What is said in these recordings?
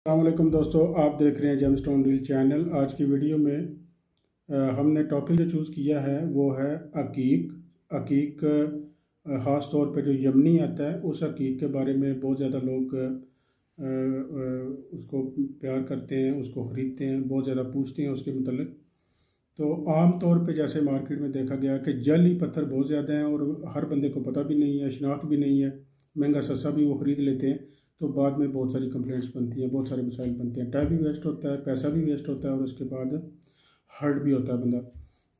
अस्सलाम वालेकुम दोस्तों, आप देख रहे हैं जेमस्टोन डील चैनल। आज की वीडियो में हमने टॉपिक जो चूज़ किया है वो है अकीक। अकीक ख़ास तौर पे जो यमनी आता है उस अकीक के बारे में बहुत ज़्यादा लोग उसको प्यार करते हैं, उसको ख़रीदते हैं, बहुत ज़्यादा पूछते हैं उसके मतलब। तो आम तौर पे जैसे मार्केट में देखा गया कि जली पत्थर बहुत ज़्यादा हैं और हर बंदे को पता भी नहीं है, शनाख्त भी नहीं है, महंगा सस्ता भी वो ख़रीद लेते हैं। तो बाद में बहुत सारी कंप्लेंट्स बनती हैं, बहुत सारे मसाइल बनते हैं, टाइम भी वेस्ट होता है, पैसा भी वेस्ट होता है और उसके बाद हर्ट भी होता है बंदा।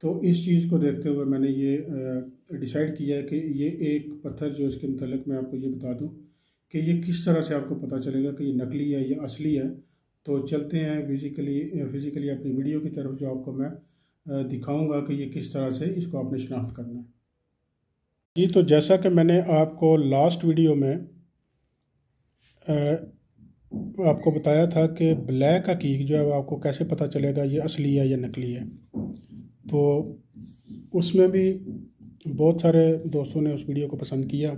तो इस चीज़ को देखते हुए मैंने ये डिसाइड किया है कि ये एक पत्थर जो इसके मतलब मैं आपको ये बता दूं कि ये किस तरह से आपको पता चलेगा कि ये नकली है या असली है। तो चलते हैं फिज़िकली अपनी वीडियो की तरफ, जो आपको मैं दिखाऊंगा कि ये किस तरह से इसको आपने शनाख्त करना है। जी, तो जैसा कि मैंने आपको लास्ट वीडियो में आपको बताया था कि ब्लैक हकीक जो है वो आपको कैसे पता चलेगा ये असली है या नकली है। तो उसमें भी बहुत सारे दोस्तों ने उस वीडियो को पसंद किया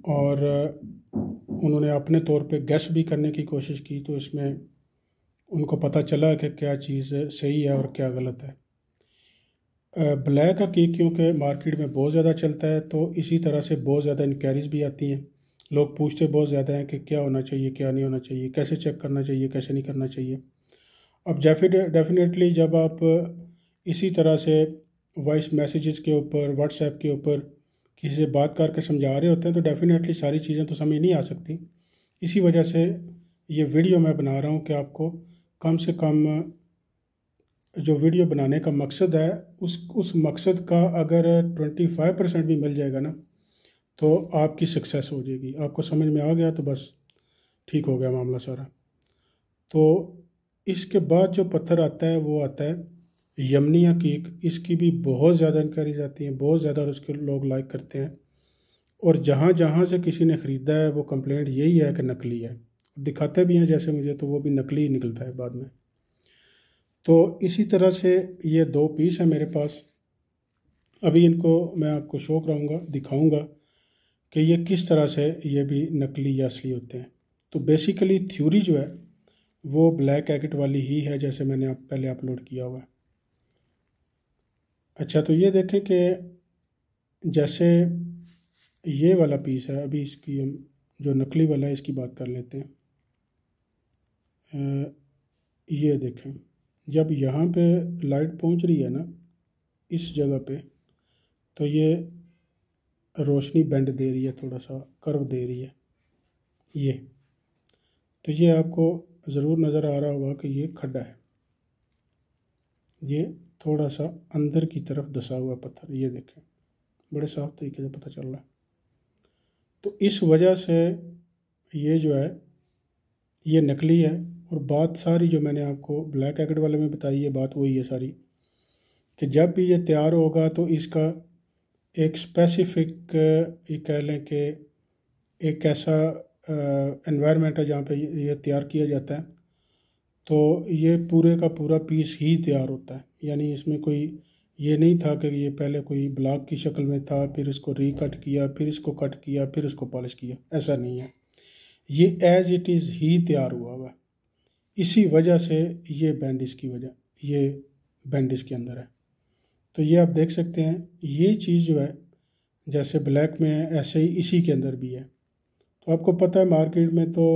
और उन्होंने अपने तौर पे गेस भी करने की कोशिश की। तो इसमें उनको पता चला कि क्या चीज़ सही है और क्या गलत है। ब्लैक हकीक क्योंकि मार्केट में बहुत ज़्यादा चलता है, तो इसी तरह से बहुत ज़्यादा इंक्वायरीज़ भी आती हैं। लोग पूछते बहुत ज़्यादा हैं कि क्या होना चाहिए, क्या नहीं होना चाहिए, कैसे चेक करना चाहिए, कैसे नहीं करना चाहिए। अब डेफिनेटली जब आप इसी तरह से वॉइस मैसेजेस के ऊपर, व्हाट्सएप के ऊपर किसी से बात करके समझा रहे होते हैं तो डेफिनेटली सारी चीज़ें तो समझ नहीं आ सकती। इसी वजह से ये वीडियो मैं बना रहा हूँ कि आपको कम से कम जो वीडियो बनाने का मकसद है उस मकसद का अगर 25% भी मिल जाएगा ना तो आपकी सक्सेस हो जाएगी। आपको समझ में आ गया तो बस ठीक हो गया मामला सारा। तो इसके बाद जो पत्थर आता है वो आता है यमनी हकीक। इसकी भी बहुत ज़्यादा इंक्वायरीज आती हैं, बहुत ज़्यादा उसके लोग लाइक करते हैं और जहाँ जहाँ से किसी ने ख़रीदा है वो कंप्लेंट यही है कि नकली है। दिखाते भी हैं जैसे मुझे, तो वो भी नकली ही निकलता है बाद में। तो इसी तरह से ये दो पीस है मेरे पास। अभी इनको मैं आपको शो कराऊंगा, दिखाऊंगा कि ये किस तरह से ये भी नकली या असली होते हैं। तो बेसिकली थ्योरी जो है वो ब्लैक एगिट वाली ही है जैसे मैंने आप पहले अपलोड किया हुआ है। अच्छा, तो ये देखें कि जैसे ये वाला पीस है, अभी इसकी हम जो नकली वाला है इसकी बात कर लेते हैं। ये देखें, जब यहाँ पे लाइट पहुँच रही है ना इस जगह पे, तो ये रोशनी बेंड दे रही है, थोड़ा सा कर्व दे रही है ये। तो ये आपको ज़रूर नज़र आ रहा होगा कि ये खड्डा है, ये थोड़ा सा अंदर की तरफ धंसा हुआ पत्थर। ये देखें, बड़े साफ तरीके से पता चल रहा है। तो इस वजह से ये जो है ये नकली है। और बात सारी जो मैंने आपको ब्लैक एगिट वाले में बताई है बात वही है सारी, कि जब भी ये तैयार होगा तो इसका एक स्पेसिफिक ये कह लें कि एक ऐसा एनवायरनमेंट है जहाँ पे ये तैयार किया जाता है। तो ये पूरे का पूरा पीस ही तैयार होता है, यानी इसमें कोई ये नहीं था कि ये पहले कोई ब्लॉक की शक्ल में था, फिर इसको रीकट किया, फिर इसको कट किया, फिर इसको पॉलिश किया, ऐसा नहीं है। ये एज इट इज़ ही तैयार हुआ हुआ है। इसी वजह से ये बैंडिश की वजह, ये बैंडिश के अंदर है। तो ये आप देख सकते हैं, ये चीज़ जो है जैसे ब्लैक में है ऐसे ही इसी के अंदर भी है। तो आपको पता है मार्केट में तो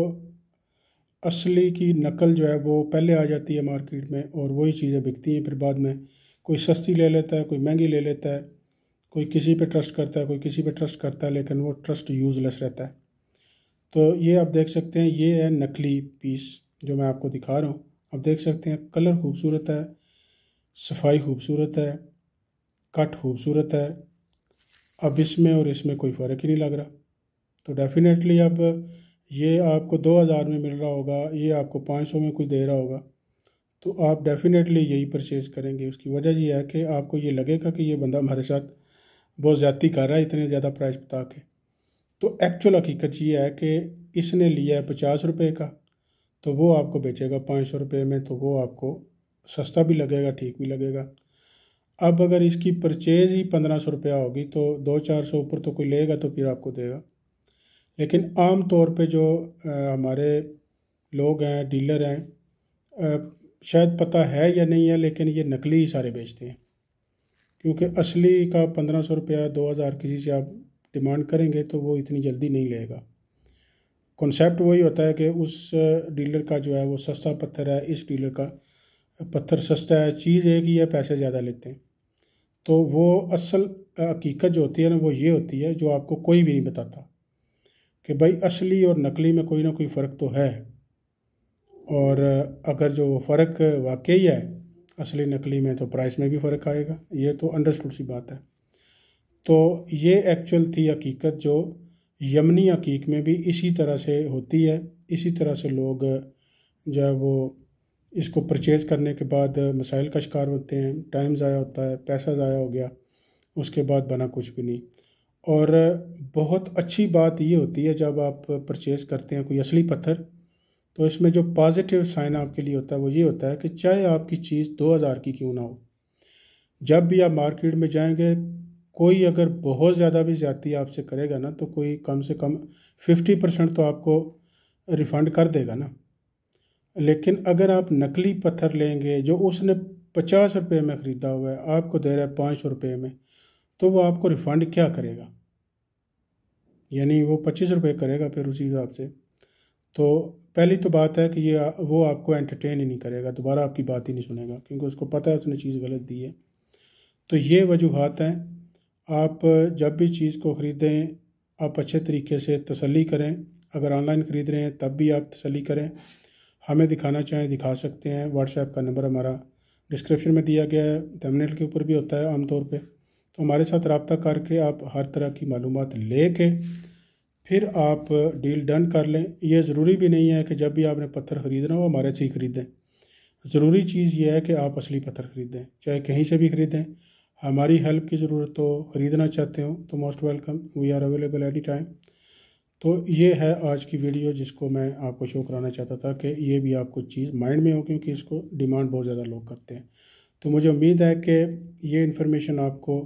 असली की नकल जो है वो पहले आ जाती है मार्केट में और वही चीज़ें बिकती हैं। फिर बाद में कोई सस्ती ले लेता है, कोई महंगी ले लेता है, कोई किसी पे ट्रस्ट करता है, कोई किसी पे ट्रस्ट करता है, लेकिन वो ट्रस्ट यूज़लेस रहता है। तो ये आप देख सकते हैं, ये है नकली पीस जो मैं आपको दिखा रहा हूँ। आप देख सकते हैं कलर खूबसूरत है, सफाई खूबसूरत है, कट खूबसूरत है। अब इसमें और इसमें कोई फ़र्क ही नहीं लग रहा। तो डेफिनेटली अब ये आपको 2000 में मिल रहा होगा, ये आपको 500 में कोई दे रहा होगा, तो आप डेफिनेटली यही परचेज़ करेंगे। उसकी वजह ये है कि आपको ये लगेगा कि ये बंदा हमारे साथ बहुत ज़्यादती कर रहा है इतने ज़्यादा प्राइस बता के। तो एक्चुअल हकीकत ये है कि इसने लिया है 50 रुपये का, तो वो आपको बेचेगा 500 रुपये में, तो वो आपको सस्ता भी लगेगा, ठीक भी लगेगा। अब अगर इसकी परचेज़ ही 1500 रुपया होगी तो 200-400 ऊपर तो कोई लेगा तो फिर आपको देगा। लेकिन आम तौर पे जो हमारे लोग हैं, डीलर हैं, शायद पता है या नहीं है, लेकिन ये नकली ही सारे बेचते हैं। क्योंकि असली का 1500 रुपया 2000 किसी से आप डिमांड करेंगे तो वो इतनी जल्दी नहीं लेगा। कॉन्सेप्ट वही होता है कि उस डीलर का जो है वो सस्ता पत्थर है, इस डीलर का पत्थर सस्ता है, चीज़ एक ही है, पैसे ज़्यादा लेते हैं। तो वो असल हकीकत जो होती है ना, वो ये होती है जो आपको कोई भी नहीं बताता कि भाई असली और नकली में कोई ना कोई फ़र्क तो है। और अगर जो फ़र्क वाकई है असली नकली में, तो प्राइस में भी फ़र्क आएगा। ये तो अंडरस्टूड सी बात है। तो ये एक्चुअल थी हकीकत, जो यमनी हकीक में भी इसी तरह से होती है। इसी तरह से लोग जो है वो इसको परचेज़ करने के बाद मसाइल का शिकार होते हैं, टाइम ज़ाया होता है, पैसा ज़ाया हो गया, उसके बाद बना कुछ भी नहीं। और बहुत अच्छी बात ये होती है जब आप परचेज़ करते हैं कोई असली पत्थर, तो इसमें जो पॉजिटिव साइन आपके लिए होता है वो ये होता है कि चाहे आपकी चीज़ 2000 की क्यों ना हो, जब भी आप मार्केट में जाएंगे, कोई अगर बहुत ज़्यादा भी ज़्यादती आपसे करेगा ना, तो कोई कम से कम 50% तो आपको रिफ़ंड कर देगा ना। लेकिन अगर आप नकली पत्थर लेंगे जो उसने 50 रुपये में ख़रीदा हुआ है, आपको दे रहा है 500 रुपये में, तो वो आपको रिफ़ंड क्या करेगा? यानी वो 25 रुपये करेगा फिर उसी हिसाब से। तो पहली तो बात है कि ये वो आपको एंटरटेन ही नहीं करेगा, दोबारा आपकी बात ही नहीं सुनेगा, क्योंकि उसको पता है उसने चीज़ गलत दी है। तो ये वजूहात हैं। आप जब भी चीज़ को ख़रीदें, आप अच्छे तरीके से तसल्ली करें। अगर ऑनलाइन ख़रीद रहे हैं तब भी आप तसल्ली करें। हमें दिखाना चाहें दिखा सकते हैं। व्हाट्सएप का नंबर हमारा डिस्क्रिप्शन में दिया गया है, थंबनेल के ऊपर भी होता है आमतौर पे। तो हमारे साथ रब्ता करके आप हर तरह की मालूमात ले के फिर आप डील डन कर लें। ये ज़रूरी भी नहीं है कि जब भी आपने पत्थर ख़रीदना हो हमारे से ही ख़रीदें। ज़रूरी चीज़ ये है कि आप असली पत्थर ख़रीदें, चाहे कहीं से भी ख़रीदें। हमारी हेल्प की ज़रूरत हो, ख़रीदना चाहते हो तो most welcome, we are available any time. तो ये है आज की वीडियो जिसको मैं आपको शो कराना चाहता था कि ये भी आपको चीज़ माइंड में हो, क्योंकि इसको डिमांड बहुत ज़्यादा लोग करते हैं। तो मुझे उम्मीद है कि ये इन्फॉर्मेशन आपको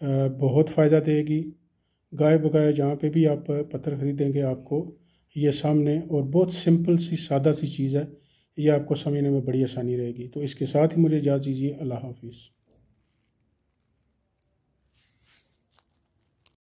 बहुत फ़ायदा देगी। गाय बगाए जहाँ पे भी आप पत्थर ख़रीदेंगे, आपको ये सामने, और बहुत सिंपल सी सादा सी चीज़ है, ये आपको समझने में बड़ी आसानी रहेगी। तो इसके साथ ही मुझे इजाज़त दीजिए। अल्लाह हाफिज़।